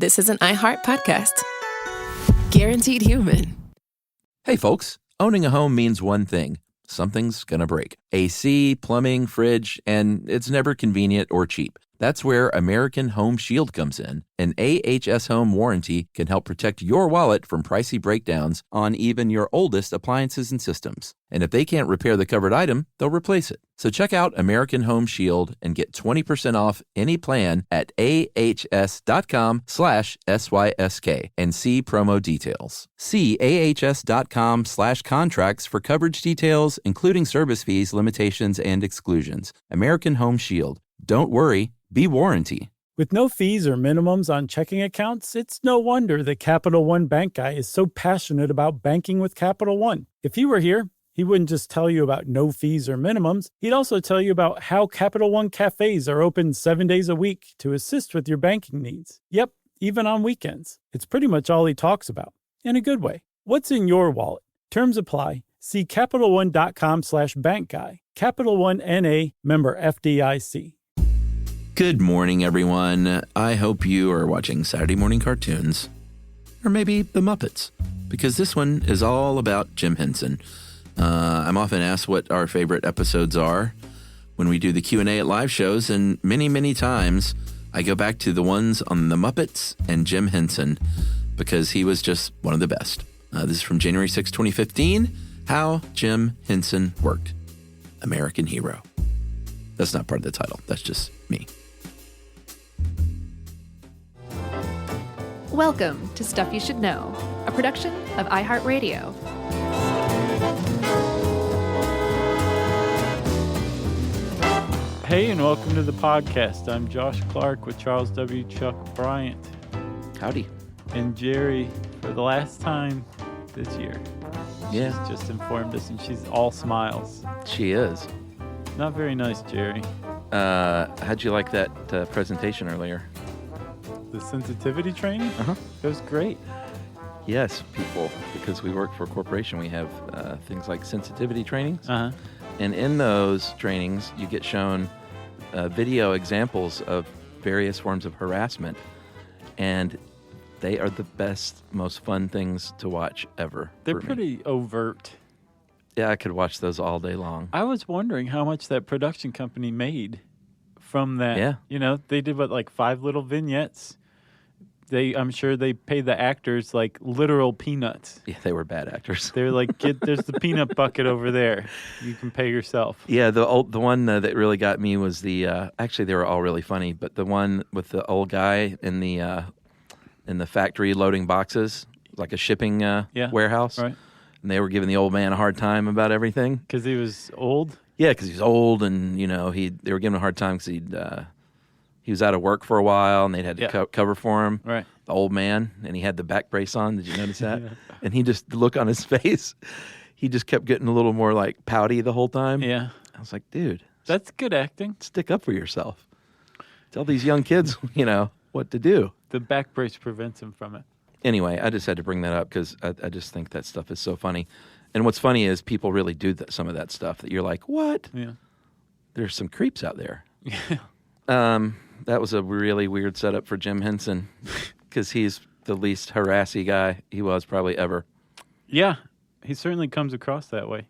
this is an iHeart podcast. Guaranteed human. Hey folks, owning a home means one thing. Something's gonna break. AC, plumbing, fridge, and it's never convenient or cheap. That's where American Home Shield comes in. An AHS Home warranty can help protect your wallet from pricey breakdowns on even your oldest appliances and systems. And if they can't repair the covered item, they'll replace it. So check out American Home Shield and get 20% off any plan at ahs.com/SYSK and see promo details. See ahs.com/contracts for coverage details, including service fees, limitations, and exclusions. American Home Shield. Don't worry, be warranty. With no fees or minimums on checking accounts, it's no wonder that Capital One Bank Guy is so passionate about banking with Capital One. If he were here, he wouldn't just tell you about no fees or minimums. He'd also tell you about how Capital One cafes are open 7 days a week to assist with your banking needs. Yep, even on weekends. It's pretty much all he talks about, in a good way. What's in your wallet? Terms apply. See CapitalOne.com/bankguy. Capital One N.A., member FDIC. Good morning, everyone. I hope you are watching Saturday morning cartoons, or maybe the Muppets, because this one is all about Jim Henson. I'm often asked what our favorite episodes are when we do the Q&A at live shows, and many, many times I go back to the ones on the Muppets and Jim Henson, because he was just one of the best. This is from January 6, 2015, How Jim Henson Worked. American Hero. That's not part of the title. That's just me. Welcome to Stuff You Should Know, a production of iHeartRadio. Hey, and welcome to the podcast. I'm Josh Clark with Charles W. Chuck Bryant. Howdy. And Jerry, for the last time this year. Yeah. She's just informed us, and she's all smiles. She is. Not very nice, Jerry. How'd you like that presentation earlier? The sensitivity training? Uh-huh. It was great. Yes, people, because we work for a corporation, we have things like sensitivity trainings. Uh-huh. And in those trainings, you get shown video examples of various forms of harassment. And they are the best, most fun things to watch ever. They're pretty overt. Yeah, I could watch those all day long. I was wondering how much that production company made from that. Yeah. You know, they did, 5 little vignettes. I'm sure they paid the actors like literal peanuts. Yeah, they were bad actors. They're like, there's the peanut bucket over there. You can pay yourself. Yeah, the one that really got me was actually they were all really funny, but the one with the old guy in the factory loading boxes, like a shipping warehouse. Right. And they were giving the old man a hard time about everything. Because he was old? Yeah, because he's old, and they were giving him a hard time because he was out of work for a while, and they'd had to cover for him. Right. The old man, and he had the back brace on. Did you notice that? Yeah. And he just, the look on his face, he just kept getting a little more like pouty the whole time. Yeah. I was like, dude, that's good acting. Stick up for yourself. Tell these young kids, what to do. The back brace prevents him from it. Anyway, I just had to bring that up because I just think that stuff is so funny. And what's funny is people really do some of that stuff that you're like, what? Yeah. There's some creeps out there. Yeah. That was a really weird setup for Jim Henson because he's the least harassy guy he was probably ever. Yeah, he certainly comes across that way.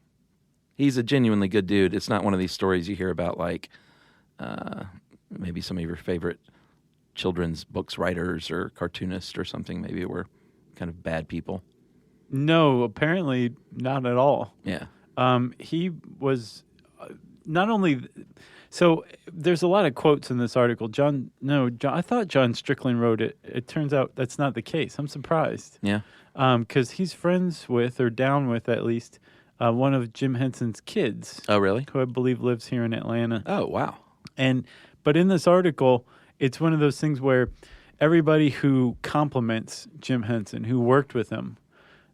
He's a genuinely good dude. It's not one of these stories you hear about like maybe some of your favorite children's books writers or cartoonists or something maybe were kind of bad people. No, apparently not at all. Yeah. He was not only... So there's a lot of quotes in this article. I thought John Strickland wrote it. It turns out that's not the case. I'm surprised. Yeah. Because he's friends with, or down with at least, one of Jim Henson's kids. Oh, really? Who I believe lives here in Atlanta. Oh, wow. But in this article, it's one of those things where everybody who compliments Jim Henson, who worked with him,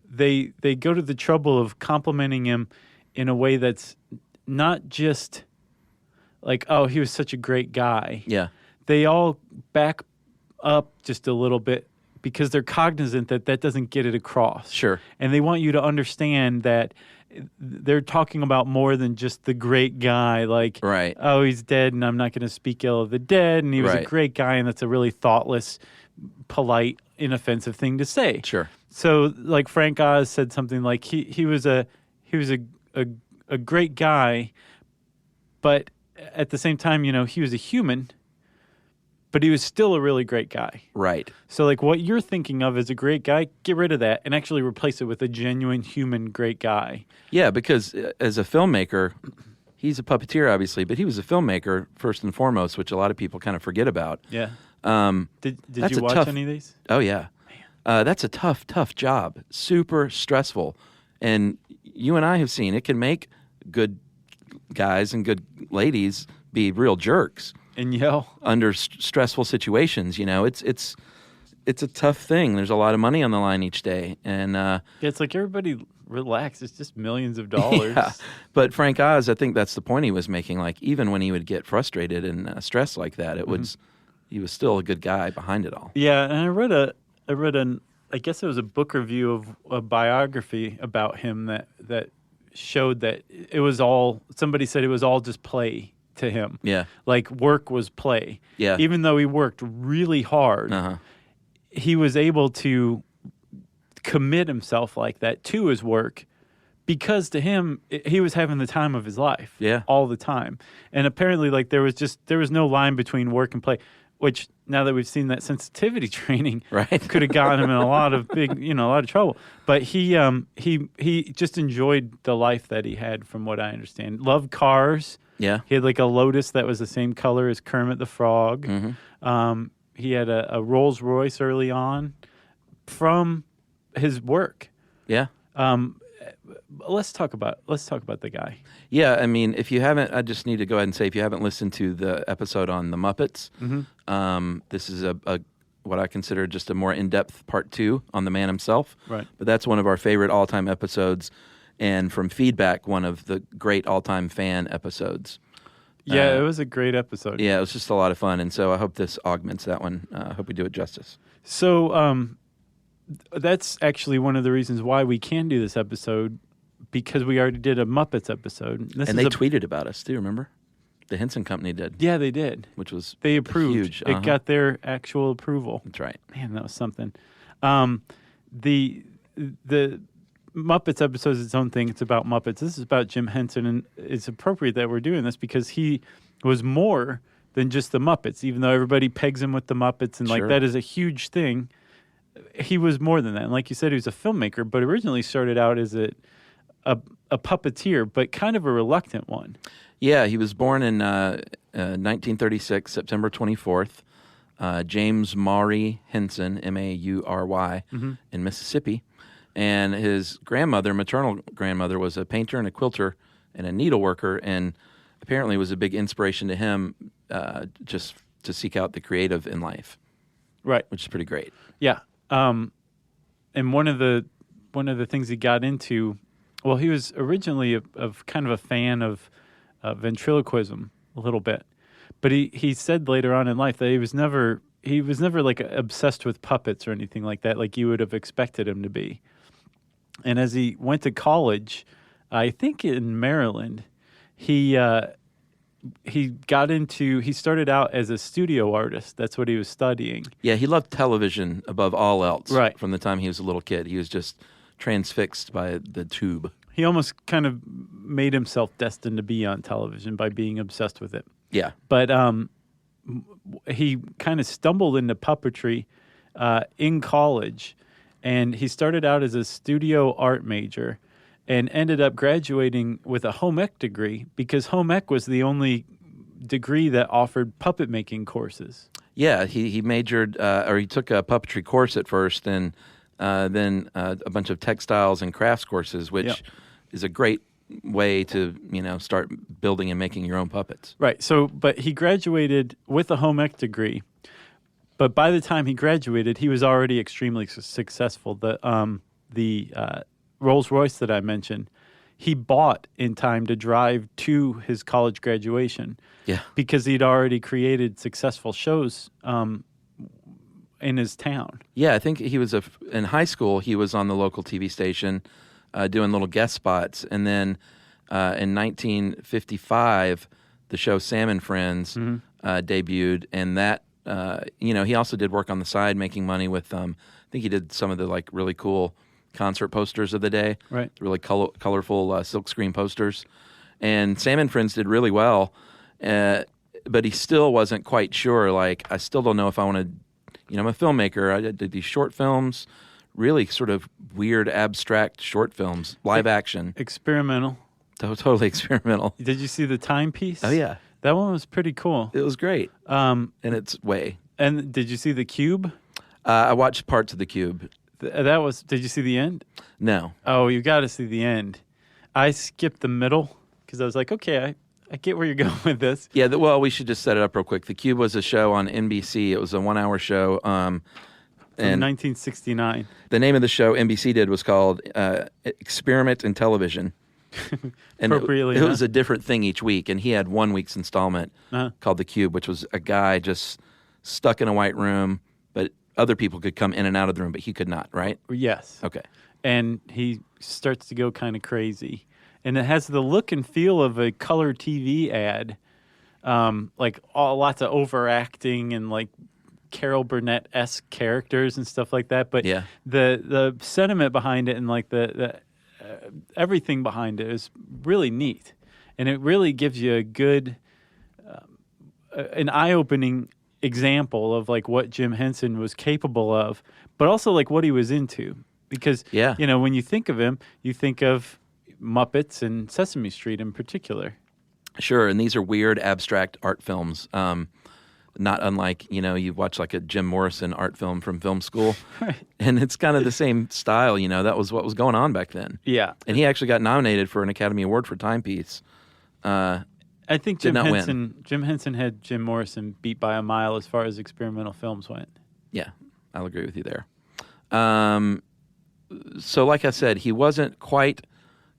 they go to the trouble of complimenting him in a way that's not just like, oh, he was such a great guy. Yeah. They all back up just a little bit because they're cognizant that that doesn't get it across. Sure. And they want you to understand that they're talking about more than just the great guy. Like, right. Oh, he's dead and I'm not going to speak ill of the dead. And he was a great guy and that's a really thoughtless polite, inoffensive thing to say. Sure. So, like Frank Oz said something like he was a great guy, but at the same time, he was a human, but he was still a really great guy. Right. So, like, what you're thinking of as a great guy, get rid of that and actually replace it with a genuine human great guy. Yeah, because as a filmmaker, he's a puppeteer, obviously, but he was a filmmaker first and foremost, which a lot of people kind of forget about. Yeah. Did that's you a watch tough- any of these? Oh, yeah. That's a tough job. Super stressful. And you and I have seen it can make good guys and good ladies be real jerks. And yell. Under stressful situations, it's a tough thing. There's a lot of money on the line each day, and It's like, everybody relax. It's just millions of dollars. Yeah. But Frank Oz, I think that's the point he was making. Like, even when he would get frustrated and stressed like that, he was still a good guy behind it all. Yeah, and I read I guess it was a book review of a biography about him that showed that it was all, somebody said it was all just play to him. Yeah. Like, work was play. Yeah. Even though he worked really hard, he was able to commit himself like that to his work because to him, he was having the time of his life. Yeah. All the time. And apparently, like, there was no line between work and play, which, now that we've seen that sensitivity training, Right. could have gotten him in a lot of a lot of trouble. But he just enjoyed the life that he had, from what I understand. Loved cars. Yeah. He had like a Lotus that was the same color as Kermit the Frog. He had a Rolls Royce early on from his work. Yeah. Let's talk about the guy. Yeah, I mean, if you haven't, I just need to go ahead and say, if you haven't listened to the episode on the Muppets, this is a what I consider just a more in-depth part 2 on the man himself. Right. But that's one of our favorite all-time episodes, and from feedback, one of the great all-time fan episodes. Yeah, it was a great episode. Yeah, it was just a lot of fun, and so I hope this augments that one. I hope we do it justice. So that's actually one of the reasons why we can do this episode, because we already did a Muppets episode. And they tweeted about us, too, remember? The Henson Company did. Yeah, they did. Which was They approved. huge. It got their actual approval. That's right. Man, that was something. The Muppets episode is its own thing. It's about Muppets. This is about Jim Henson, and it's appropriate that we're doing this because he was more than just the Muppets, even though everybody pegs him with the Muppets, and Sure. like that is a huge thing. He was more than that. And like you said, he was a filmmaker, but originally started out as a puppeteer, but kind of a reluctant one. Yeah, he was born in 1936, September 24th. James Maury Henson, Maury, in Mississippi. And his grandmother, maternal grandmother, was a painter and a quilter and a needleworker, and apparently was a big inspiration to him just to seek out the creative in life. Right. Which is pretty great. Yeah. And one of the things he got into, well, he was originally kind of a fan of ventriloquism a little bit, but he said later on in life that he was never like obsessed with puppets or anything like that, like you would have expected him to be. And as he went to college, I think in Maryland, he started out as a studio artist. That's what he was studying. Yeah, he loved television above all else. Right. From the time he was a little kid. He was just transfixed by the tube. He almost kind of made himself destined to be on television by being obsessed with it. Yeah. But he kind of stumbled into puppetry in college, and he started out as a studio art major and ended up graduating with a home ec degree because home ec was the only degree that offered puppet making courses. Yeah, he majored, or he took a puppetry course at first, and then a bunch of textiles and crafts courses, which is a great way to, start building and making your own puppets. Right. So, but he graduated with a home ec degree. But by the time he graduated, he was already extremely successful. The Rolls Royce that I mentioned, he bought in time to drive to his college graduation. Yeah. Because he'd already created successful shows in his town. Yeah, I think he was in high school. He was on the local TV station doing little guest spots, and then in 1955, the show Sam and Friends debuted, and that he also did work on the side making money with, I think he did some of the like really cool concert posters of the day. Right. Really colorful silkscreen posters. And Sam and Friends did really well, but he still wasn't quite sure. Like, I still don't know if I want to, I'm a filmmaker. I did these short films, really sort of weird, abstract short films, live action. Experimental. Totally experimental. Did you see the timepiece? Oh, yeah. That one was pretty cool. It was great in its way. And did you see The Cube? I watched parts of The Cube. Did you see the end? No. Oh, you got to see the end. I skipped the middle because I was like, okay, I get where you're going with this. Yeah, well, we should just set it up real quick. The Cube was a show on NBC. It was a 1-hour show. From 1969. The name of the show NBC did was called Experiment in Television. And Appropriately it was a different thing each week. And he had 1 week's installment called The Cube, which was a guy just stuck in a white room, but other people could come in and out of the room, but he could not, right? Yes. Okay. And he starts to go kind of crazy. And it has the look and feel of a color TV ad, like lots of overacting and like Carol Burnett-esque characters and stuff like that. But the sentiment behind it and like the everything behind it is really neat. And it really gives you a good, an eye-opening example of like what Jim Henson was capable of, but also like what he was into. Because, when you think of him, you think of Muppets and Sesame Street in particular. Sure, and these are weird, abstract art films. Not unlike, you watch like a Jim Morrison art film from film school. Right. And it's kind of the same style, that was what was going on back then. Yeah. And he actually got nominated for an Academy Award for Timepiece. I think Jim Henson had Jim Morrison beat by a mile as far as experimental films went. Yeah, I'll agree with you there. So like I said, he wasn't quite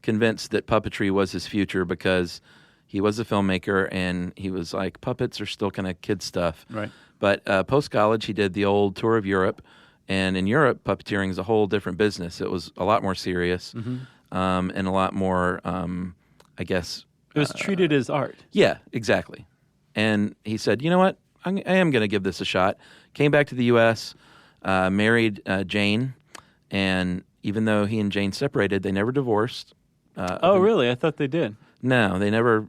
convinced that puppetry was his future because he was a filmmaker and he was like, puppets are still kind of kid stuff. Right. But post-college, he did the old tour of Europe. And in Europe, puppeteering is a whole different business. It was a lot more serious and a lot more, I guess... It was treated as art. Yeah, exactly. And he said, you know what? I am going to give this a shot. Came back to the U.S., married Jane, and even though he and Jane separated, they never divorced. Really? I thought they did. No, they never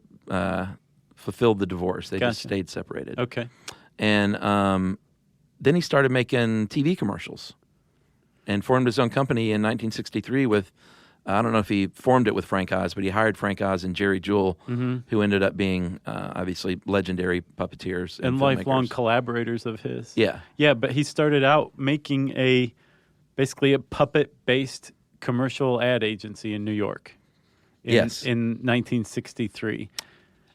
fulfilled the divorce. They just stayed separated. Okay. And then he started making TV commercials and formed his own company in 1963 with, I don't know if he formed it with Frank Oz, but he hired Frank Oz and Jerry Jewell, who ended up being obviously legendary puppeteers. And lifelong collaborators of his. Yeah. Yeah, but he started out making basically a puppet-based commercial ad agency in New York. In 1963.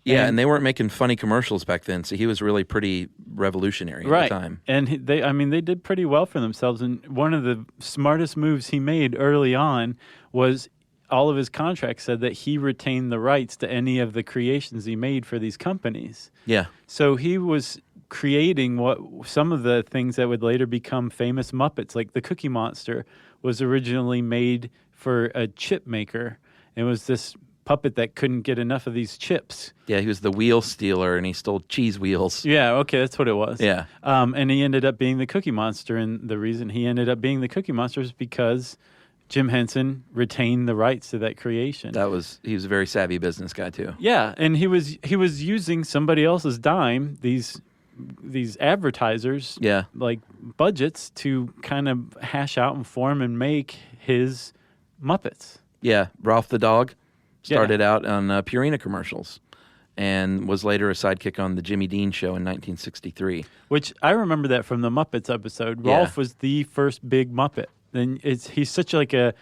Yeah, and they weren't making funny commercials back then, so he was really pretty revolutionary at the time. And they did pretty well for themselves. And one of the smartest moves he made early on was all of his contracts said that he retained the rights to any of the creations he made for these companies. Yeah. So he was creating some of the things that would later become famous Muppets, like the Cookie Monster was originally made for a chip maker. It was this puppet that couldn't get enough of these chips. Yeah, he was the wheel stealer, and he stole cheese wheels. Yeah, okay, that's what it was. Yeah. And he ended up being the Cookie Monster, and the reason he ended up being the Cookie Monster is because Jim Henson retained the rights to that creation. He was a very savvy business guy, too. Yeah, and he was using somebody else's dime, these advertisers, like budgets, to kind of hash out and form and make his Muppets. Yeah, Ralph the dog started out on Purina commercials and was later a sidekick on the Jimmy Dean Show in 1963. Which I remember that from the Muppets episode. Rolf was the first big Muppet. And he's such like a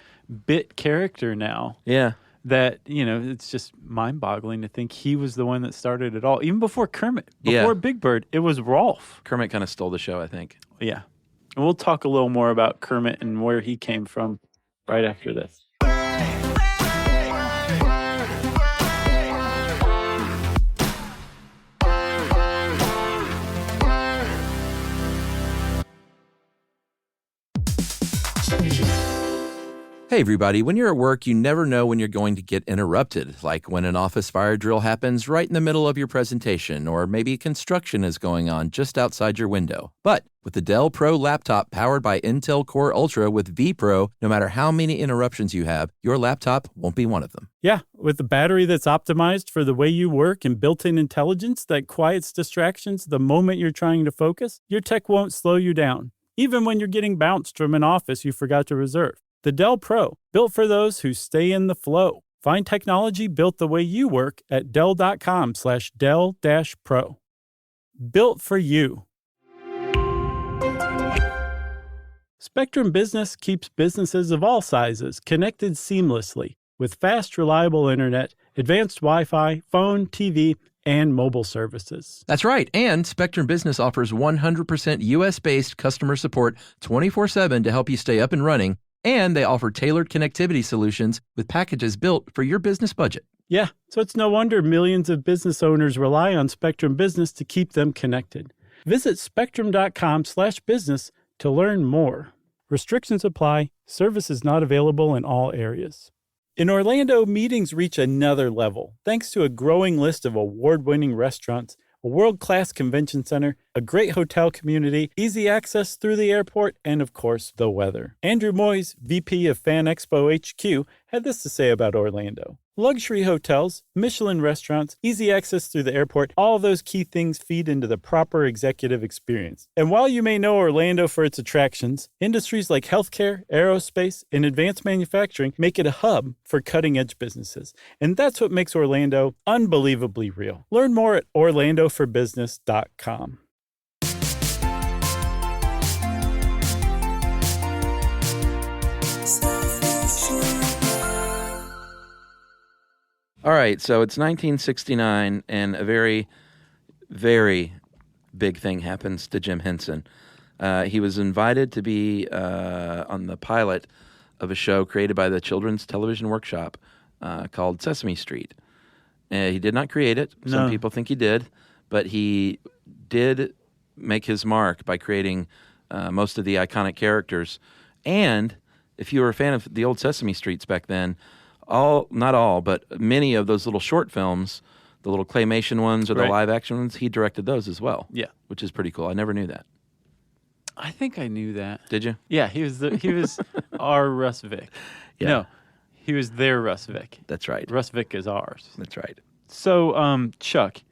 bit character now. Yeah. That, it's just mind-boggling to think he was the one that started it all. Even before Kermit, before Big Bird, it was Rolf. Kermit kind of stole the show, I think. Yeah. And we'll talk a little more about Kermit and where he came from right after this. Hey, everybody. When you're at work, you never know when you're going to get interrupted, like when an office fire drill happens right in the middle of your presentation, or maybe construction is going on just outside your window. But with the Dell Pro laptop powered by Intel Core Ultra with vPro, no matter how many interruptions you have, your laptop won't be one of them. Yeah, with a battery that's optimized for the way you work and built-in intelligence that quiets distractions the moment you're trying to focus, your tech won't slow you down, even when you're getting bounced from an office you forgot to reserve. The Dell Pro, built for those who stay in the flow. Find technology built the way you work at Dell.com/Dell-Pro. Built for you. Spectrum Business keeps businesses of all sizes connected seamlessly with fast, reliable internet, advanced Wi-Fi, phone, TV, and mobile services. That's right. And Spectrum Business offers 100% U.S.-based customer support 24/7 to help you stay up and running. And they offer tailored connectivity solutions with packages built for your business budget. Yeah, so it's no wonder millions of business owners rely on Spectrum Business to keep them connected. Visit spectrum.com/business to learn more. Restrictions apply. Service is not available in all areas. In Orlando, meetings reach another level thanks to a growing list of award-winning restaurants, a world-class convention center, a great hotel community, easy access through the airport, and of course, the weather. Andrew Moyes, VP of Fan Expo HQ, had this to say about Orlando. Luxury hotels, Michelin restaurants, easy access through the airport, all those key things feed into the proper executive experience. And while you may know Orlando for its attractions, industries like healthcare, aerospace, and advanced manufacturing make it a hub for cutting-edge businesses. And that's what makes Orlando unbelievably real. Learn more at orlandoforbusiness.com. All right, so it's 1969, and a very, very big thing happens to Jim Henson. He was invited to be on the pilot of a show created by the Children's Television Workshop called Sesame Street. He did not create it. Some people think he did, but he did make his mark by creating most of the iconic characters. And if you were a fan of the old Sesame Streets back then, not all, but many of those little short films, the little claymation ones or the live action ones, he directed those as well. Yeah. Which is pretty cool. I never knew that. I think I knew that. Did you? Yeah, he was our Russ Vick. Yeah. No, he was their Russ Vick. That's right. Russ Vick is ours. That's right. So, Chuck,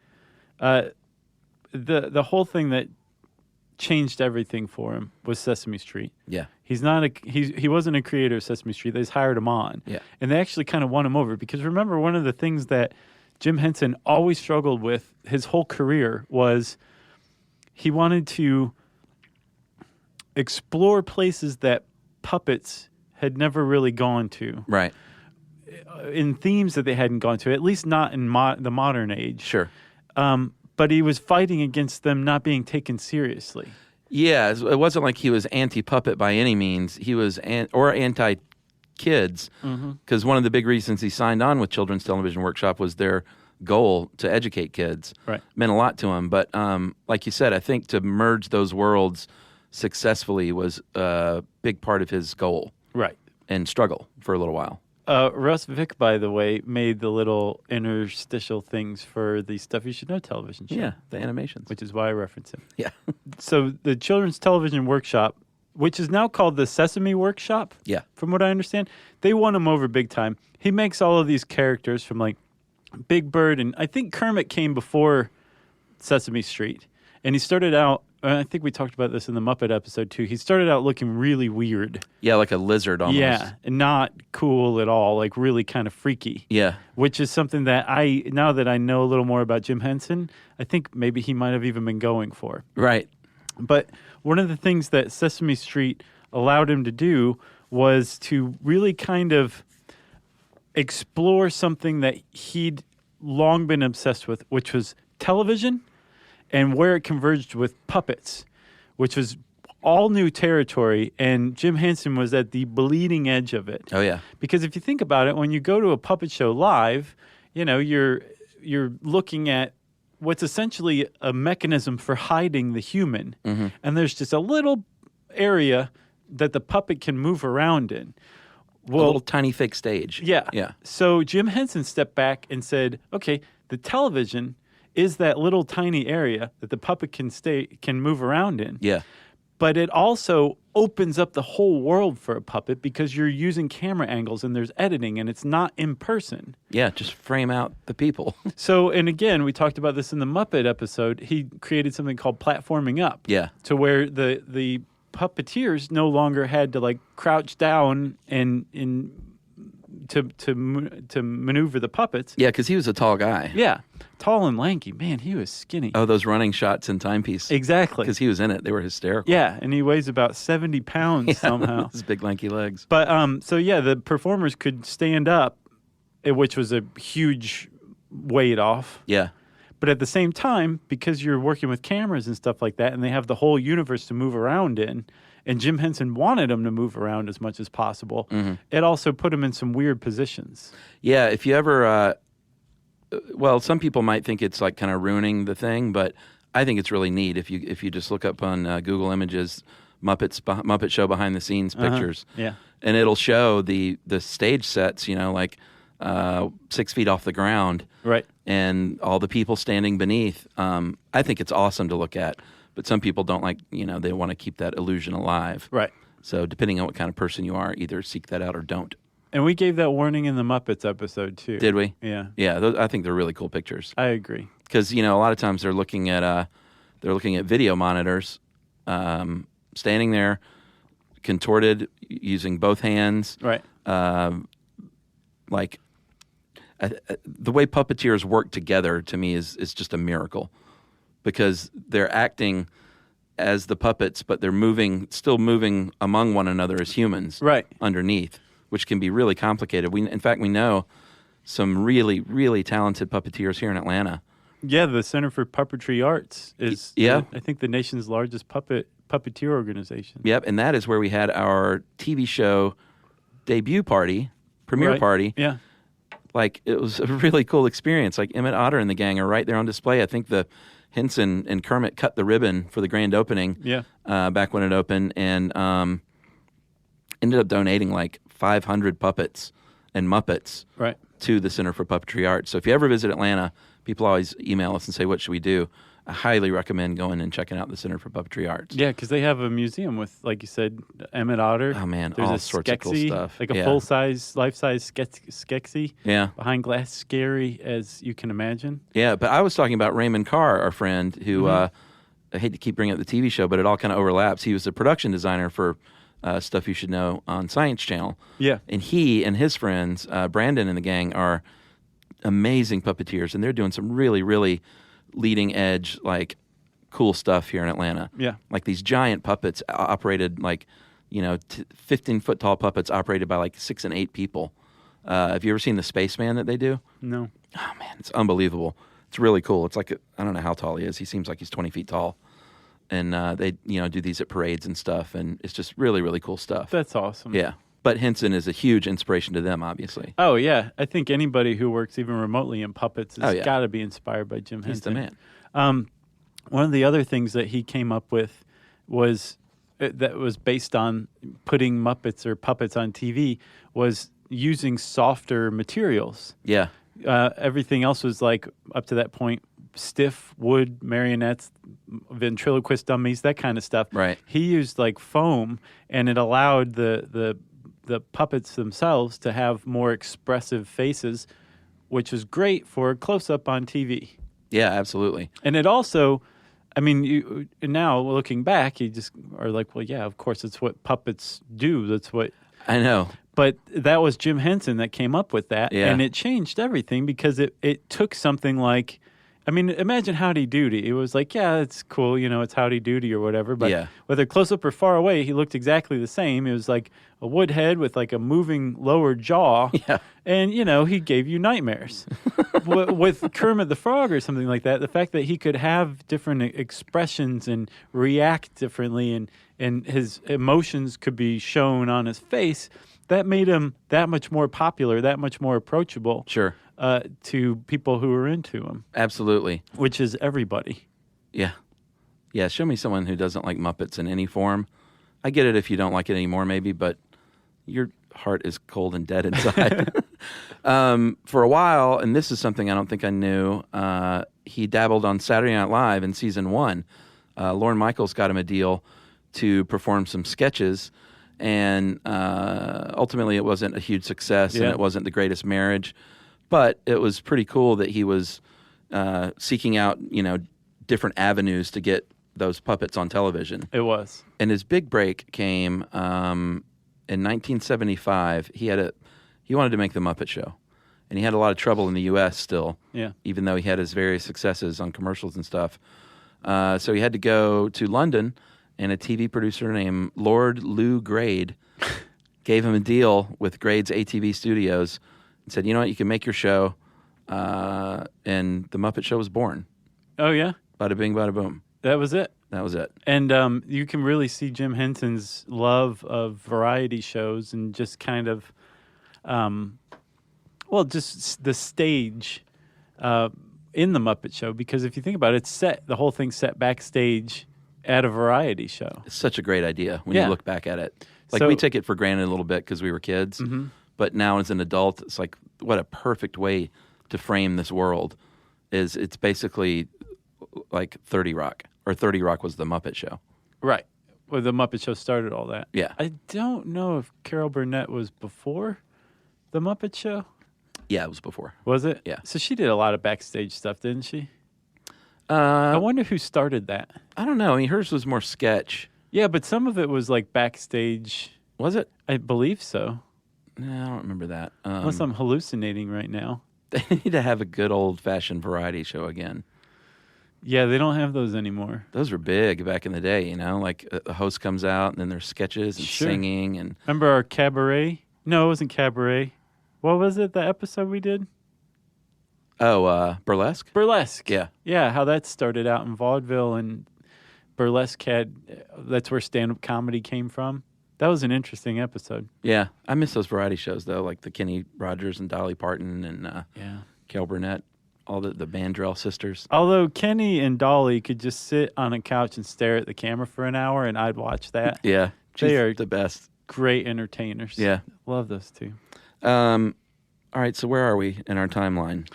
the whole thing that changed everything for him was Sesame Street. Yeah. He wasn't a creator of Sesame Street. They just hired him on. Yeah. And they actually kind of won him over because remember, one of the things that Jim Henson always struggled with his whole career was he wanted to explore places that puppets had never really gone to. Right. In themes that they hadn't gone to, at least not in the modern age. Sure. But he was fighting against them not being taken seriously. Yeah, it wasn't like he was anti-puppet by any means. He was anti-kids, because one of the big reasons he signed on with Children's Television Workshop was their goal to educate kids. Right. Meant a lot to him. But like you said, I think to merge those worlds successfully was a big part of his goal. Right. And struggle for a little while. Russ Vick, by the way, made the little interstitial things for the Stuff You Should Know television show. Yeah, the animations. Which is why I reference him. Yeah. So the Children's Television Workshop, which is now called the Sesame Workshop, yeah, from what I understand, they won him over big time. He makes all of these characters from like Big Bird, and I think Kermit came before Sesame Street. And he started out, I think we talked about this in the Muppet episode too, he started out looking really weird. Yeah, like a lizard almost. Yeah, not cool at all, like really kind of freaky. Yeah. Which is something that now that I know a little more about Jim Henson, I think maybe he might have even been going for. Right. But one of the things that Sesame Street allowed him to do was to really kind of explore something that he'd long been obsessed with, which was television and where it converged with puppets, which was all new territory, and Jim Henson was at the bleeding edge of it. Oh, yeah. Because if you think about it, when you go to a puppet show live, you know, you're looking at what's essentially a mechanism for hiding the human. And there's just a little area that the puppet can move around in. a little tiny fake stage. Yeah. Yeah. So Jim Henson stepped back and said, okay, the television is that little tiny area that the puppet can move around in. Yeah. But it also opens up the whole world for a puppet because you're using camera angles and there's editing and it's not in person. Yeah, just frame out the people. So, and again, we talked about this in the Muppet episode. He created something called platforming up. Yeah. To where the puppeteers no longer had to like crouch down and to maneuver the puppets. Yeah, because he was a tall guy. Yeah. Tall and lanky. Man, he was skinny. Oh, those running shots in Timepiece. Exactly. Because he was in it. They were hysterical. Yeah, and he weighs about 70 pounds somehow. His big lanky legs. But so yeah, the performers could stand up, which was a huge weight off. Yeah. But at the same time, because you're working with cameras and stuff like that, and they have the whole universe to move around in, and Jim Henson wanted them to move around as much as possible, it also put them in some weird positions. Yeah, if you ever, well, some people might think it's like kind of ruining the thing, but I think it's really neat if you just look up on Google Images Muppet Show behind the scenes pictures. Yeah. And it'll show the stage sets, like 6 feet off the ground. Right. And all the people standing beneath. I think it's awesome to look at, but some people don't like, they want to keep that illusion alive. Right. So depending on what kind of person you are, either seek that out or don't. And we gave that warning in the Muppets episode too. Did we? Yeah. Yeah, I think they're really cool pictures. I agree. Because a lot of times they're looking at video monitors, standing there, contorted using both hands. Right. The way puppeteers work together to me is just a miracle, because they're acting as the puppets, but they're still moving among one another as humans. Right. Underneath, which can be really complicated. In fact, we know some really, really talented puppeteers here in Atlanta. Yeah, the Center for Puppetry Arts is, I think, the nation's largest puppeteer organization. Yep, and that is where we had our TV show debut party, premiere party. Yeah. It was a really cool experience. Emmett Otter and the gang are right there on display. I think the Henson and Kermit cut the ribbon for the grand opening. Yeah. Back when it opened, and ended up donating 500 puppets and Muppets to the Center for Puppetry Arts. So if you ever visit Atlanta, people always email us and say, what should we do? I highly recommend going and checking out the Center for Puppetry Arts. Yeah, because they have a museum with, like you said, Emmett Otter. Oh, man, there's all a sorts of cool stuff. Like a full-size, life-size Skeksis. Yeah. Behind glass, scary as you can imagine. Yeah, but I was talking about Raymond Carr, our friend, who, I hate to keep bringing up the TV show, but it all kind of overlaps. He was the production designer for Stuff You Should Know on Science Channel. Yeah. And he and his friends, Brandon and the gang, are amazing puppeteers, and they're doing some really, really leading edge, cool stuff here in Atlanta. Yeah. These giant puppets operated 15-foot tall puppets operated by 6 and 8 people. Have you ever seen the Spaceman that they do? No. Oh, man, it's unbelievable. It's really cool. It's I don't know how tall he is. He seems like he's 20 feet tall. And they, do these at parades and stuff, and it's just really, really cool stuff. That's awesome. Yeah. But Henson is a huge inspiration to them, obviously. Oh, yeah. I think anybody who works even remotely in puppets has got to be inspired by Jim Henson. He's the man. One of the other things that he came up with was that was based on putting Muppets or puppets on TV was using softer materials. Yeah. Everything else was up to that point, stiff wood marionettes, ventriloquist dummies, that kind of stuff. Right. He used foam, and it allowed the puppets themselves to have more expressive faces, which is great for close-up on TV. Yeah, absolutely. And it also, now looking back, you just are well, yeah, of course, it's what puppets do. That's what... I know. But that was Jim Henson that came up with that, yeah. And it changed everything because it took something imagine Howdy Doody. It was yeah, it's cool, it's Howdy Doody or whatever. But whether close up or far away, he looked exactly the same. It was a wood head with a moving lower jaw. Yeah. And, he gave you nightmares. With Kermit the Frog or something like that, the fact that he could have different expressions and react differently and his emotions could be shown on his face, that made him that much more popular, that much more approachable. Sure. To people who are into him. Absolutely. Which is everybody. Yeah. Yeah, show me someone who doesn't like Muppets in any form. I get it if you don't like it anymore maybe, but you're heart is cold and dead inside. For a while, and this is something I don't think I knew, he dabbled on Saturday Night Live in season 1. Lorne Michaels got him a deal to perform some sketches, and ultimately it wasn't a huge success, and it wasn't the greatest marriage, but it was pretty cool that he was seeking out, different avenues to get those puppets on television. It was. And his big break came in 1975. He wanted to make the Muppet Show, and he had a lot of trouble in the U.S. still. Yeah. Even though he had his various successes on commercials and stuff, so he had to go to London, and a TV producer named Lord Lou Grade gave him a deal with Grade's ATV Studios and said, "You know what? You can make your show," and the Muppet Show was born. Oh yeah. Bada bing, bada boom. That was it. That was it. And you can really see Jim Henson's love of variety shows and just kind of, just the stage in the Muppet Show. Because if you think about it, the whole thing's set backstage at a variety show. It's such a great idea when you look back at it. Like, we take it for granted a little bit because we were kids, but now as an adult, it's like, what a perfect way to frame this world. It's basically like 30 Rock. Or 30 Rock was the Muppet Show. Right. Well, the Muppet Show started all that. Yeah. I don't know if Carol Burnett was before the Muppet Show. Yeah, it was before. Was it? Yeah. So she did a lot of backstage stuff, didn't she? I wonder who started that. I don't know. I mean, hers was more sketch. Yeah, but some of it was like backstage. Was it? I believe so. No, I don't remember that. Unless I'm hallucinating right now. They need to have a good old-fashioned variety show again. Yeah, they don't have those anymore. Those were big back in the day, like a host comes out and then there's sketches and singing. And remember our cabaret? No, it wasn't cabaret. What was it, the episode we did? Oh, Burlesque? Burlesque. Yeah. Yeah, how that started out in vaudeville, and Burlesque that's where stand-up comedy came from. That was an interesting episode. Yeah, I miss those variety shows, though, like the Kenny Rogers and Dolly Parton and Carol Burnett. All the Mandrell sisters. Although Kenny and Dolly could just sit on a couch and stare at the camera for an hour, and I'd watch that. Yeah. They are the best. Great entertainers. Yeah. Love those two. All right, so where are we in our timeline?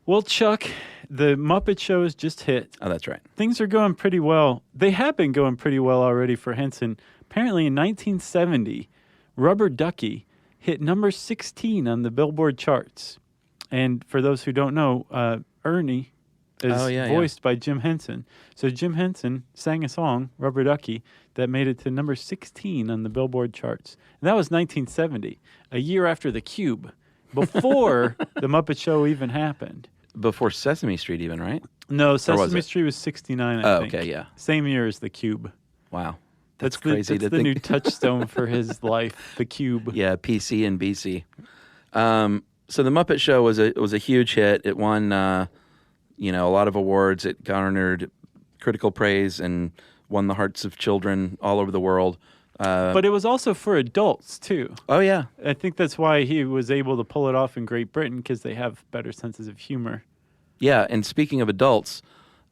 Well, Chuck, the Muppet Show has just hit. Oh, that's right. Things are going pretty well. They have been going pretty well already for Henson. Apparently in 1970, Rubber Ducky hit number 16 on the Billboard charts. And for those who don't know, Ernie is voiced by Jim Henson. So Jim Henson sang a song, Rubber Ducky, that made it to number 16 on the Billboard charts. And that was 1970, a year after The Cube, before the Muppet Show even happened. Before Sesame Street even, right? No, Sesame Street was 69, I think. Okay, yeah. Same year as The Cube. Wow. That's crazy That's to the think. new touchstone for his life, The Cube. Yeah, PC and BC. So the Muppet Show was a huge hit. It won, a lot of awards. It garnered critical praise and won the hearts of children all over the world. But it was also for adults, too. Oh, yeah. I think that's why he was able to pull it off in Great Britain, because they have better senses of humor. Yeah, and speaking of adults,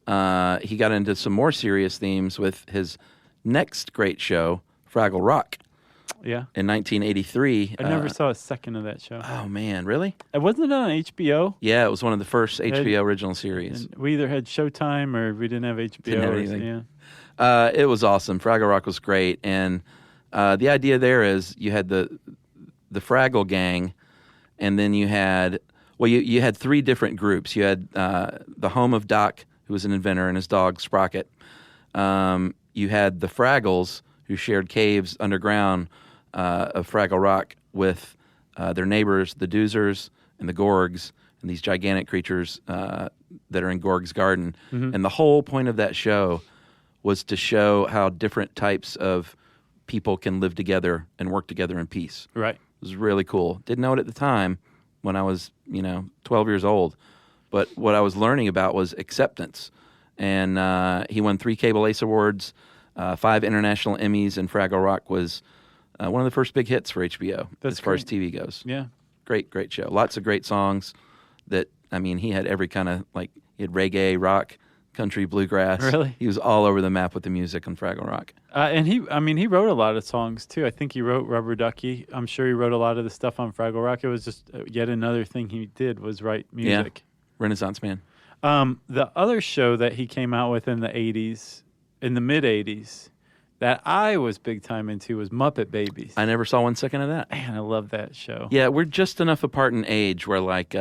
he got into some more serious themes with his next great show, Fraggle Rock. Yeah. In 1983. I never saw a second of that show. Oh, man, really? Wasn't it on HBO? Yeah, it was one of the first HBO original series. And we either had Showtime or we didn't have HBO. Didn't have anything. Yeah. It was awesome. Fraggle Rock was great. And the idea there is you had the Fraggle Gang, and then you had, you had three different groups. You had the home of Doc, who was an inventor, and his dog, Sprocket. You had the Fraggles, who shared caves underground of Fraggle Rock with their neighbors, the Doozers and the Gorgs, and these gigantic creatures that are in Gorg's garden. Mm-hmm. And the whole point of that show was to show how different types of people can live together and work together in peace. Right. It was really cool. Didn't know it at the time when I was, 12 years old. But what I was learning about was acceptance. And he won 3 Cable Ace Awards, 5 international Emmys, and Fraggle Rock was one of the first big hits for HBO as far as TV goes. Yeah. Great show. Lots of great songs that, he had every kind of, he had reggae, rock, country, bluegrass. Really? He was all over the map with the music on Fraggle Rock. And he wrote a lot of songs too. I think he wrote Rubber Ducky. I'm sure he wrote a lot of the stuff on Fraggle Rock. It was just yet another thing he did was write music. Yeah. Renaissance man. The other show that he came out with in the 80s, in the mid 80s, that I was big time into was Muppet Babies. I never saw 1 second of that. Man, I love that show. Yeah, we're just enough apart in age where like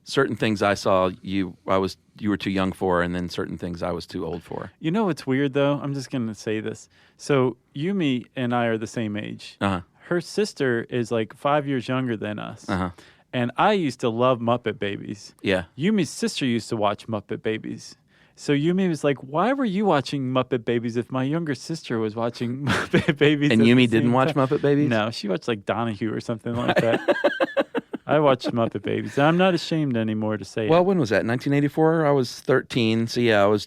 certain things I saw you were too young for, and then certain things I was too old for. You know what's weird though? I'm just gonna say this. So Yumi and I are the same age. Uh-huh. Her sister is like 5 years younger than us. Uh-huh. And I used to love Muppet Babies. Yeah. Yumi's sister used to watch Muppet Babies. So Yumi was like, why were you watching Muppet Babies if my younger sister was watching Muppet Babies? And Yumi didn't watch Muppet Babies? No, she watched like Donahue or something like that. I watched Muppet Babies. And I'm not ashamed anymore to say Well, it. when was that? 1984? I was 13. So yeah, I was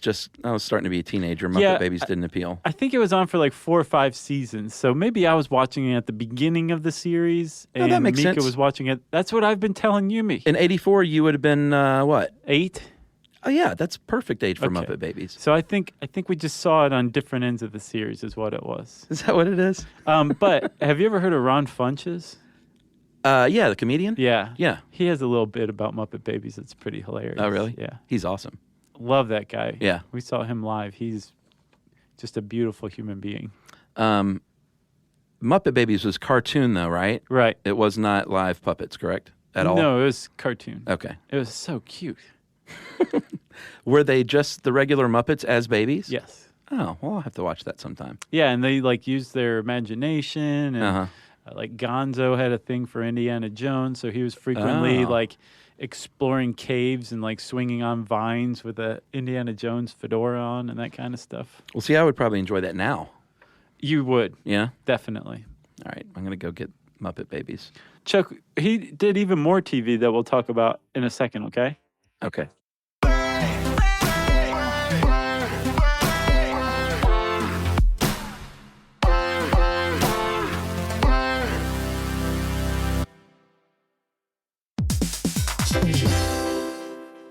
starting to be a teenager. Muppet Babies didn't appeal. I think it was on for like 4 or 5 seasons. So maybe I was watching it at the beginning of the series. No, and that makes Mika sense. was watching it. That's what I've been telling Yumi. In 84, you would have been what? 8? Oh yeah, that's perfect age for Okay. Muppet Babies. So I think we just saw it on different ends of the series is what it was. Is that what it is? But have you ever heard of Ron Funches? Yeah, the comedian? Yeah. Yeah. He has a little bit about Muppet Babies that's pretty hilarious. Oh, really? Yeah. He's awesome. Love that guy. Yeah. We saw him live. He's just a beautiful human being. Muppet Babies was cartoon, though, right? Right. It was not live puppets, correct? At all? No, it was cartoon. Okay. It was so cute. Were they just the regular Muppets as babies? Yes. Oh, well, I'll have to watch that sometime. Yeah, and they like used their imagination and Uh-huh. like Gonzo had a thing for Indiana Jones, so he was frequently Oh. like exploring caves and like swinging on vines with a Indiana Jones fedora on and that kind of stuff. Well, see, I would probably enjoy that now. You would, Yeah? definitely. All right, I'm going to go get Muppet Babies. Chuck, he did even more TV that we'll talk about in a second, okay? Okay.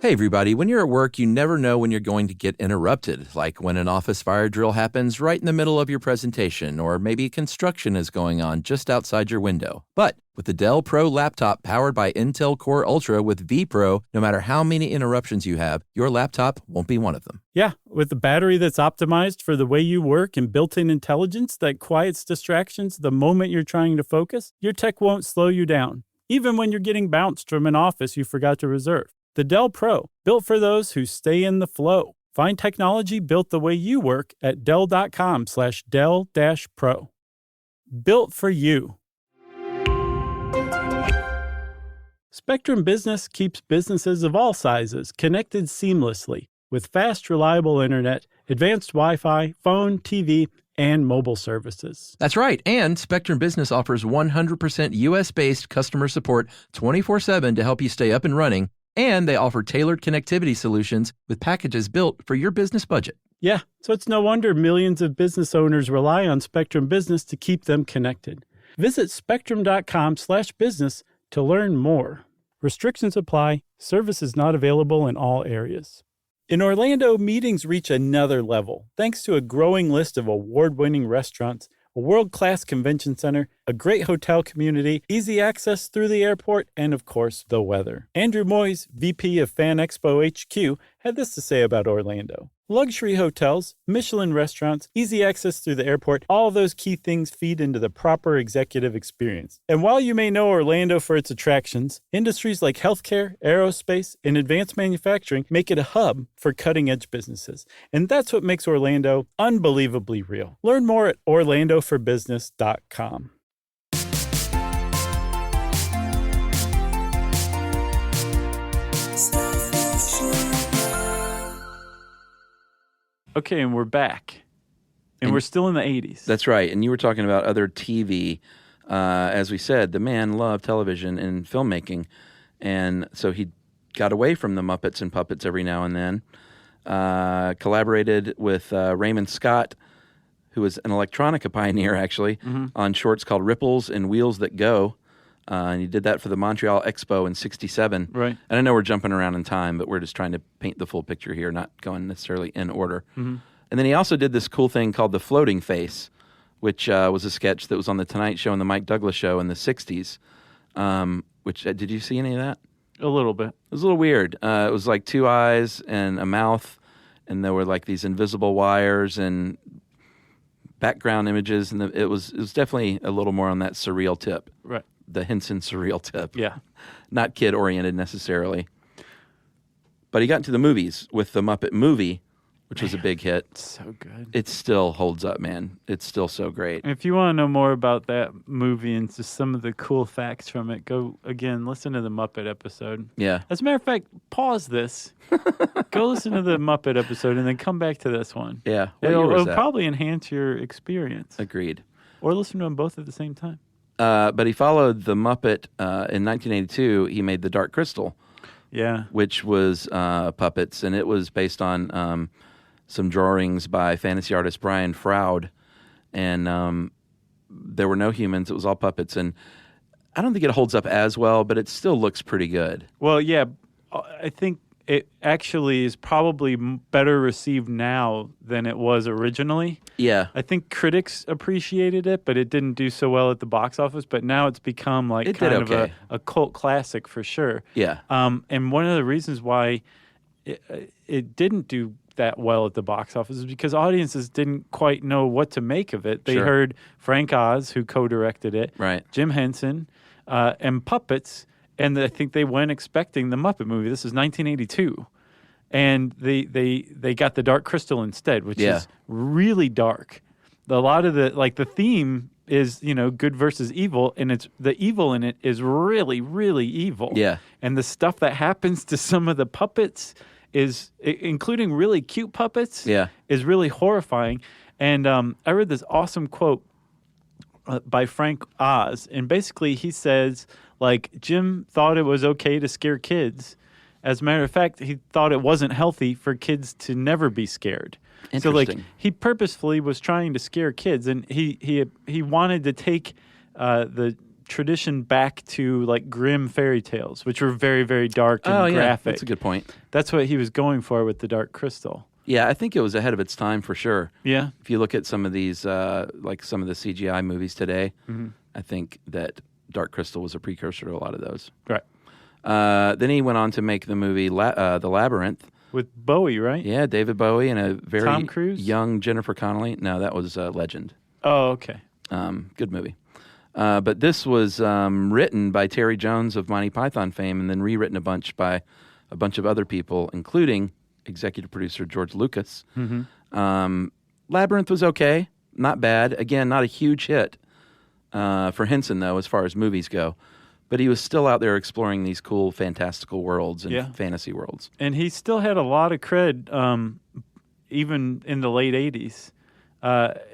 Hey, everybody. When you're at work, you never know when you're going to get interrupted, like when an office fire drill happens right in the middle of your presentation, or maybe construction is going on just outside your window. But with the Dell Pro laptop powered by Intel Core Ultra with vPro, no matter how many interruptions you have, your laptop won't be one of them. Yeah, with a battery that's optimized for the way you work and built-in intelligence that quiets distractions the moment you're trying to focus, your tech won't slow you down, even when you're getting bounced from an office you forgot to reserve. The Dell Pro, built for those who stay in the flow. Find technology built the way you work at Dell.com/Dell-Pro. Built for you. Spectrum Business keeps businesses of all sizes connected seamlessly with fast, reliable internet, advanced Wi-Fi, phone, TV, and mobile services. That's right. And Spectrum Business offers 100% U.S.-based customer support 24/7 to help you stay up and running. And they offer tailored connectivity solutions with packages built for your business budget. Yeah, so it's no wonder millions of business owners rely on Spectrum Business to keep them connected. Visit spectrum.com/business to learn more. Restrictions apply. Services not available in all areas. In Orlando, meetings reach another level thanks to a growing list of award-winning restaurants, a world-class convention center, a great hotel community, easy access through the airport, and of course, the weather. Andrew Moyes, VP of Fan Expo HQ, had this to say about Orlando. Luxury hotels, Michelin restaurants, easy access through the airport, all those key things feed into the proper executive experience. And while you may know Orlando for its attractions, industries like healthcare, aerospace, and advanced manufacturing make it a hub for cutting-edge businesses. And that's what makes Orlando unbelievably real. Learn more at orlandoforbusiness.com. Okay, and we're back. And we're still in the 80s. That's right. And you were talking about other TV. As we said, the man loved television and filmmaking. And so he got away from the Muppets and puppets every now and then. Collaborated with Raymond Scott, who was an electronica pioneer, actually, on shorts called Ripples and Wheels That Go. And he did that for the Montreal Expo in '67. Right. And I know we're jumping around in time, but we're just trying to paint the full picture here, not going necessarily in order. Mm-hmm. And then he also did this cool thing called The Floating Face, which was a sketch that was on The Tonight Show and The Mike Douglas Show in the '60s. Did you see any of that? A little bit. It was a little weird. It was like two eyes and a mouth, and there were like these invisible wires and background images, and it was definitely a little more on that surreal tip. Right. The Henson surreal tip. Yeah. Not kid-oriented necessarily. But he got into the movies with the Muppet movie, which was a big hit. So good. It still holds up, man. It's still so great. If you want to know more about that movie and just some of the cool facts from it, go, again, listen to the Muppet episode. Yeah. As a matter of fact, pause this. Go listen to the Muppet episode and then come back to this one. Yeah. What year was It'll that? probably enhance your experience. Agreed. Or listen to them both at the same time. But he followed the Muppet in 1982. He made The Dark Crystal, Yeah. which was puppets, and it was based on some drawings by fantasy artist Brian Froud, and there were no humans. It was all puppets, and I don't think it holds up as well, but it still looks pretty good. Well, yeah, I think it actually is probably better received now than it was originally. Yeah. I think critics appreciated it, but it didn't do so well at the box office. But now it's become like It kind did of okay. a cult classic for sure. Yeah. And one of the reasons why it didn't do that well at the box office is because audiences didn't quite know what to make of it. They Sure. heard Frank Oz, who co-directed it, Right. Jim Henson, and puppets, and I think they went expecting the Muppet movie. This is 1982. And they got The Dark Crystal instead, which Yeah. is really dark. A lot of the theme is, good versus evil, and it's the evil in it is really, really evil. Yeah. And the stuff that happens to some of the puppets is, including really cute puppets, Yeah. is really horrifying. And I read this awesome quote by Frank Oz, and basically he says, Jim thought it was okay to scare kids. As a matter of fact, he thought it wasn't healthy for kids to never be scared. So, Interesting. he purposefully was trying to scare kids, and he wanted to take the tradition back to grim fairy tales, which were very, very dark and graphic. That's a good point. That's what he was going for with The Dark Crystal. Yeah, I think it was ahead of its time for sure. Yeah. If you look at some of these, some of the CGI movies today, I think that Dark Crystal was a precursor to a lot of those. Right. Then he went on to make the movie The Labyrinth. With Bowie, right? Yeah, David Bowie and a very Tom Cruise? young Jennifer Connelly. No, that was Legend. Oh, okay. Good movie. But this was written by Terry Jones of Monty Python fame and then rewritten a bunch by a bunch of other people, including executive producer George Lucas. Labyrinth was okay, not bad. Again, not a huge hit for Henson, though, as far as movies go. But he was still out there exploring these cool, fantastical worlds and fantasy worlds. And he still had a lot of cred, even in the late 80s.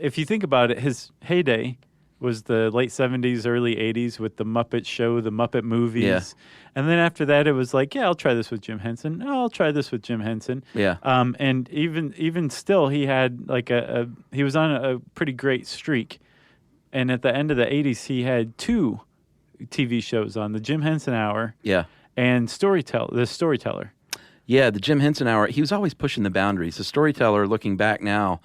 If you think about it, his heyday was the late 70s, early 80s with the Muppet Show, the Muppet movies. Yeah. And then after that, it was I'll try this with Jim Henson. Oh, I'll try this with Jim Henson. Yeah. And even still, he had he was on a pretty great streak. And at the end of the 80s, he had 2 TV shows on, the Jim Henson Hour and The Storyteller. Yeah, the Jim Henson Hour, he was always pushing the boundaries. The Storyteller, looking back now,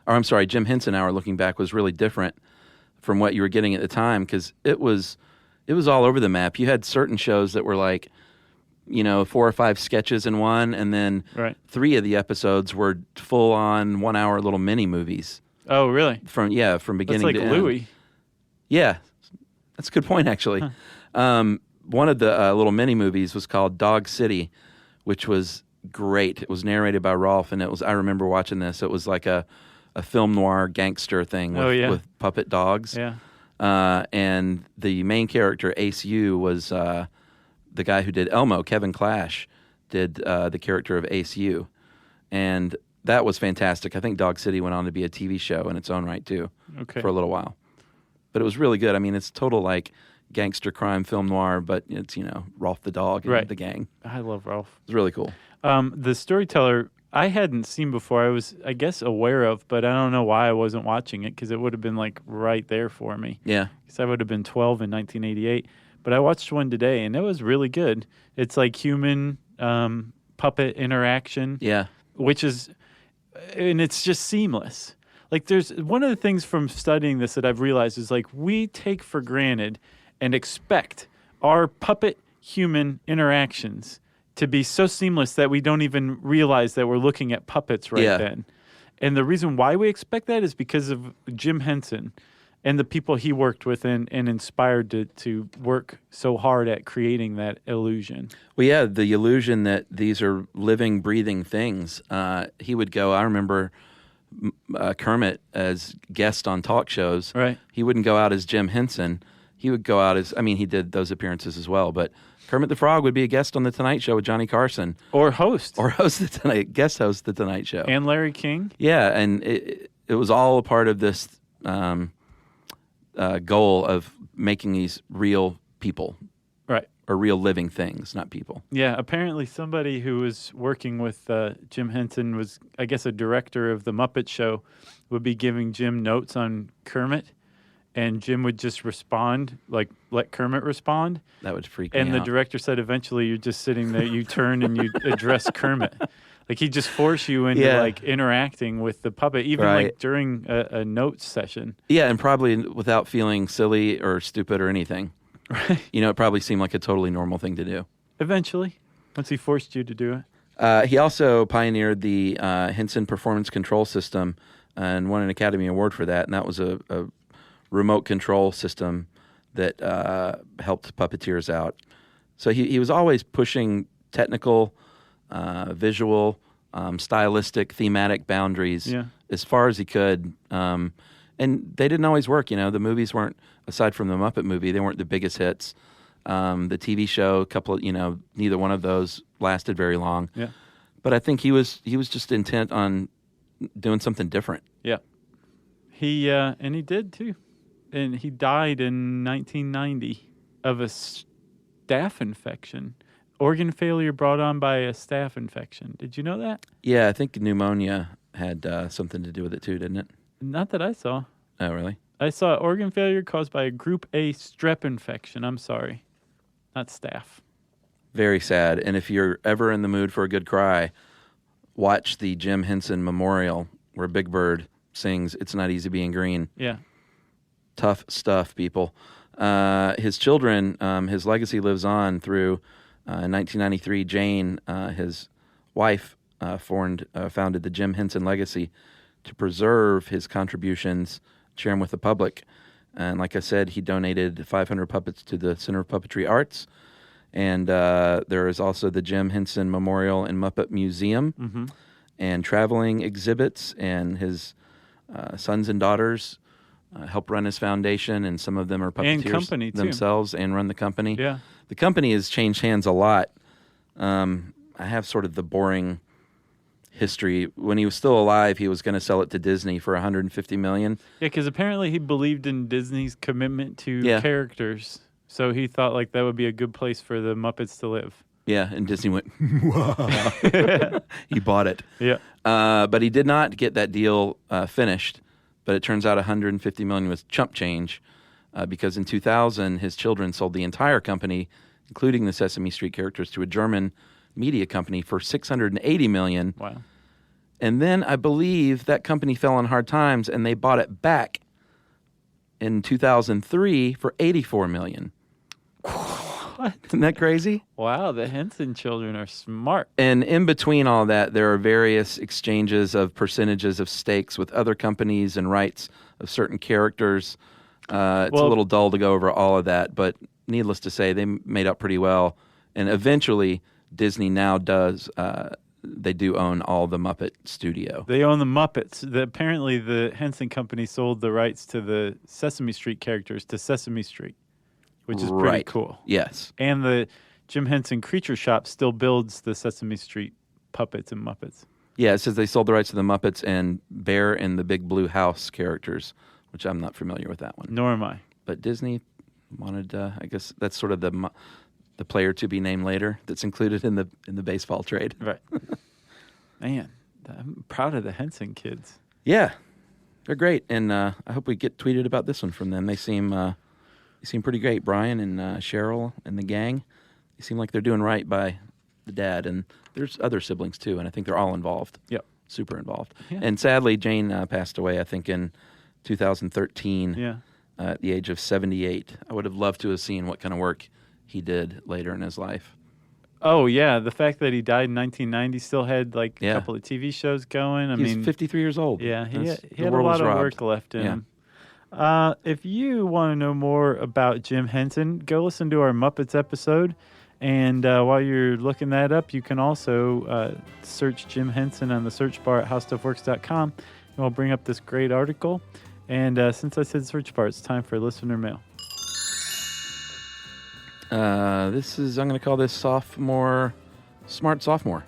Jim Henson Hour, looking back, was really different from what you were getting at the time because it was all over the map. You had certain shows that were 4 or 5 sketches in one, and then 3 of the episodes were full-on 1-hour little mini-movies. Oh, really? From beginning That's to end. Louis. Yeah, that's a good point, actually. One of the little mini-movies was called Dog City, which was great. It was narrated by Rolf, and I remember watching this. It was like a film noir gangster thing with puppet dogs. Yeah. And the main character, Ace Yu, was the guy who did Elmo. Kevin Clash did the character of Ace Yu. And that was fantastic. I think Dog City went on to be a TV show in its own right, too, for a little while. But it was really good. I mean, it's total gangster crime film noir, but it's, Rolf the dog and the gang. I love Rolf. It's really cool. The Storyteller, I hadn't seen before. I was, I guess, aware of, but I don't know why I wasn't watching it because it would have been right there for me. Yeah. Because I would have been 12 in 1988. but I watched one today, and it was really good. It's like human puppet interaction. Yeah. And it's just seamless. Like there's one of the things from studying this that I've realized is like we take for granted and expect our puppet human interactions to be so seamless that we don't even realize that we're looking at puppets right then. And the reason why we expect that is because of Jim Henson and the people he worked with and inspired to work so hard at creating that illusion. Well, yeah, the illusion that these are living, breathing things. He would go, I remember Kermit as guest on talk shows. Right. He wouldn't go out as Jim Henson. He would go out as, he did those appearances as well, but Kermit the Frog would be a guest on The Tonight Show with Johnny Carson. Or host. Guest host The Tonight Show. And Larry King. Yeah, and it was all a part of this goal of making these real people. Right. Or real living things, not people. Yeah, apparently somebody who was working with Jim Henson was, I guess, a director of The Muppet Show, would be giving Jim notes on Kermit, and Jim would just respond, like let Kermit respond. That would freak me out. And the director said eventually you're just sitting there, you turn and you address Kermit. Like he'd just force you into like interacting with the puppet, even like during a notes session. Yeah, and probably without feeling silly or stupid or anything. Right. It probably seemed like a totally normal thing to do. Eventually, once he forced you to do it. He also pioneered the Henson Performance Control System and won an Academy Award for that. And that was a remote control system that helped puppeteers out. So he was always pushing technical, visual, stylistic, thematic boundaries as far as he could. And they didn't always work. The movies weren't, aside from the Muppet movie, they weren't the biggest hits. The TV show, neither one of those lasted very long. Yeah. But I think he was just intent on doing something different. Yeah. And he did too. And he died in 1990 of a staph infection. Organ failure brought on by a staph infection. Did you know that? Yeah, I think pneumonia had something to do with it too, didn't it? Not that I saw. Oh, really? I saw organ failure caused by a group A strep infection. I'm sorry. Not staph. Very sad. And if you're ever in the mood for a good cry, watch the Jim Henson Memorial where Big Bird sings It's Not Easy Being Green. Yeah. Tough stuff, people. His children, his legacy lives on through in 1993, Jane, his wife, founded the Jim Henson Legacy to preserve his contributions, share them with the public. And like I said, he donated 500 puppets to the Center of Puppetry Arts. And there is also the Jim Henson Memorial and Muppet Museum and traveling exhibits. And his sons and daughters help run his foundation, and some of them are puppeteers themselves and run the company. Yeah. The company has changed hands a lot. I have sort of the boring history. When he was still alive, he was going to sell it to Disney for $150 million. Yeah, because apparently he believed in Disney's commitment to characters. So he thought like that would be a good place for the Muppets to live. Yeah, and Disney went, he bought it. Yeah. But he did not get that deal finished. But it turns out $150 million was chump change because in 2000, his children sold the entire company, including the Sesame Street characters, to a German media company for $680 million. Wow. And then I believe that company fell on hard times, and they bought it back in 2003 for $84 million. What? Isn't that crazy? Wow, the Henson children are smart. And in between all that, there are various exchanges of percentages of stakes with other companies and rights of certain characters. It's a little dull to go over all of that, but needless to say, they made up pretty well. And eventually, Disney now does, they do own all the Muppet studio. They own the Muppets. Apparently, the Henson company sold the rights to the Sesame Street characters to Sesame Street, which is pretty cool. Yes. And the Jim Henson Creature Shop still builds the Sesame Street puppets and Muppets. Yeah, it says they sold the rights to the Muppets and Bear and the Big Blue House characters, which I'm not familiar with that one. Nor am I. But Disney wanted, I guess that's sort of the player to be named later that's included in the baseball trade. Right. Man, I'm proud of the Henson kids. Yeah, they're great, and I hope we get tweeted about this one from them. They seem They seem pretty great. Brian and Cheryl and the gang, they seem like they're doing right by the dad. And there's other siblings, too, and I think they're all involved. Yep. Super involved. Yeah. And sadly, Jane passed away, I think, in 2013 at the age of 78. I would have loved to have seen what kind of work he did later in his life. Oh, yeah. The fact that he died in 1990, still had like a Yeah. couple of TV shows going. He's 53 years old. Yeah, he That's- had the a world lot was of robbed. work left in Yeah. him. If you want to know more about Jim Henson, go listen to our Muppets episode. And while you're looking that up, you can also search Jim Henson on the search bar at howstuffworks.com. And we'll bring up this great article. And since I said search bar, it's time for listener mail. I'm going to call this Smart Sophomore.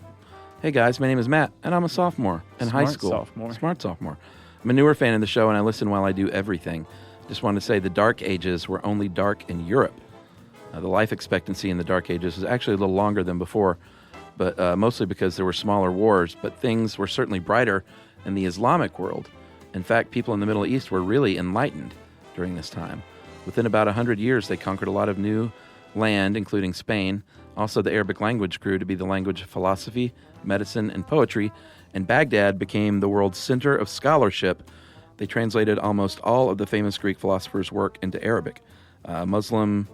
Hey guys, my name is Matt, and I'm a sophomore in high school. Smart Sophomore. I'm a newer fan of the show, and I listen while I do everything. Just wanted to say the Dark Ages were only dark in Europe. The life expectancy in the Dark Ages was actually a little longer than before, but mostly because there were smaller wars, but things were certainly brighter in the Islamic world. In fact, people in the Middle East were really enlightened during this time. Within about 100 years, they conquered a lot of new land, including Spain. Also, the Arabic language grew to be the language of philosophy, medicine, and poetry, and Baghdad became the world's center of scholarship. They translated almost all of the famous Greek philosophers' work into Arabic. Muslims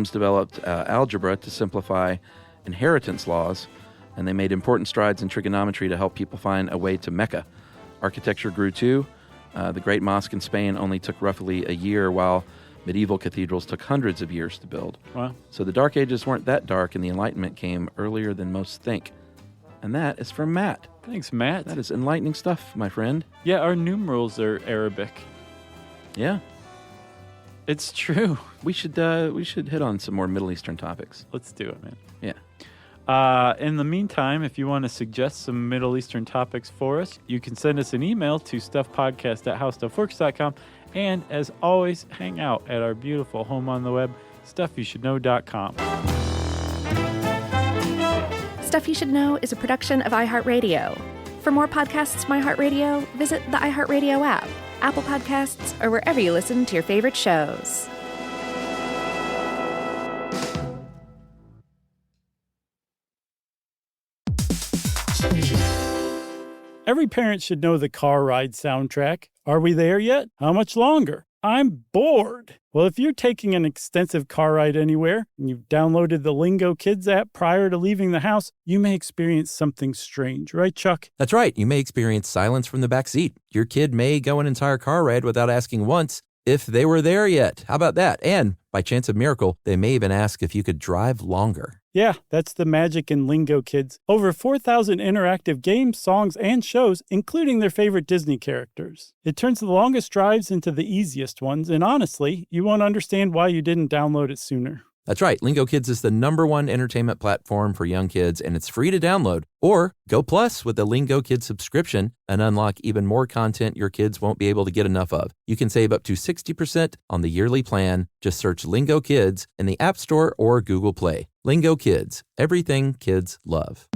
developed algebra to simplify inheritance laws, and they made important strides in trigonometry to help people find a way to Mecca. Architecture grew too. The Great Mosque in Spain only took roughly a year, while medieval cathedrals took hundreds of years to build. Wow. So the Dark Ages weren't that dark, and the Enlightenment came earlier than most think. And that is from Matt. Thanks, Matt. That is enlightening stuff, my friend. Yeah, our numerals are Arabic. Yeah. It's true. We should hit on some more Middle Eastern topics. Let's do it, man. Yeah. In the meantime, if you want to suggest some Middle Eastern topics for us, you can send us an email to stuffpodcast@howstuffworks.com. And as always, hang out at our beautiful home on the web, stuffyoushouldknow.com. Stuff You Should Know is a production of iHeartRadio. For more podcasts from iHeartRadio, visit the iHeartRadio app, Apple Podcasts, or wherever you listen to your favorite shows. Every parent should know the car ride soundtrack. Are we there yet? How much longer? I'm bored. Well, if you're taking an extensive car ride anywhere and you've downloaded the Lingo Kids app prior to leaving the house, you may experience something strange, right, Chuck? That's right. You may experience silence from the back seat. Your kid may go an entire car ride without asking once if they were there yet. How about that? And by chance of miracle, they may even ask if you could drive longer. Yeah, that's the magic in Lingo Kids. Over 4,000 interactive games, songs, and shows, including their favorite Disney characters. It turns the longest drives into the easiest ones, and honestly, you won't understand why you didn't download it sooner. That's right. Lingo Kids is the #1 entertainment platform for young kids, and it's free to download. Or go plus with the Lingo Kids subscription and unlock even more content your kids won't be able to get enough of. You can save up to 60% on the yearly plan. Just search Lingo Kids in the App Store or Google Play. Lingo Kids, everything kids love.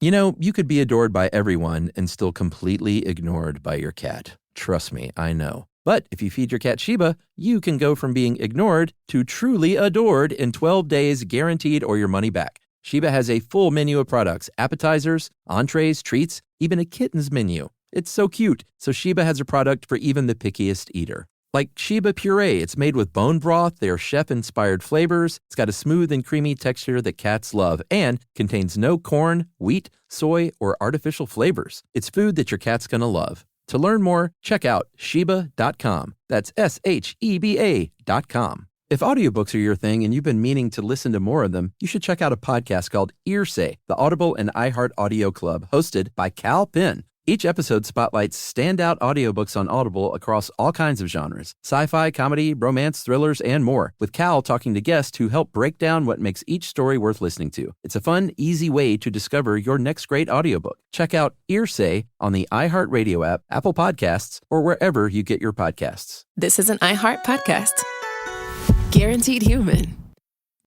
You know, you could be adored by everyone and still completely ignored by your cat. Trust me, I know. But if you feed your cat Sheba, you can go from being ignored to truly adored in 12 days guaranteed or your money back. Sheba has a full menu of products, appetizers, entrees, treats, even a kitten's menu. It's so cute. So Sheba has a product for even the pickiest eater. Like Sheba Puree, it's made with bone broth, their chef-inspired flavors. It's got a smooth and creamy texture that cats love and contains no corn, wheat, soy, or artificial flavors. It's food that your cat's gonna love. To learn more, check out Sheba.com. That's SHEBA.com. If audiobooks are your thing and you've been meaning to listen to more of them, you should check out a podcast called Earsay, the Audible and iHeart Audio Club, hosted by Cal Penn. Each episode spotlights standout audiobooks on Audible across all kinds of genres: sci-fi, comedy, romance, thrillers, and more, with Cal talking to guests who help break down what makes each story worth listening to. It's a fun, easy way to discover your next great audiobook. Check out Earsay on the iHeartRadio app, Apple Podcasts, or wherever you get your podcasts. This is an iHeart podcast. Guaranteed Human.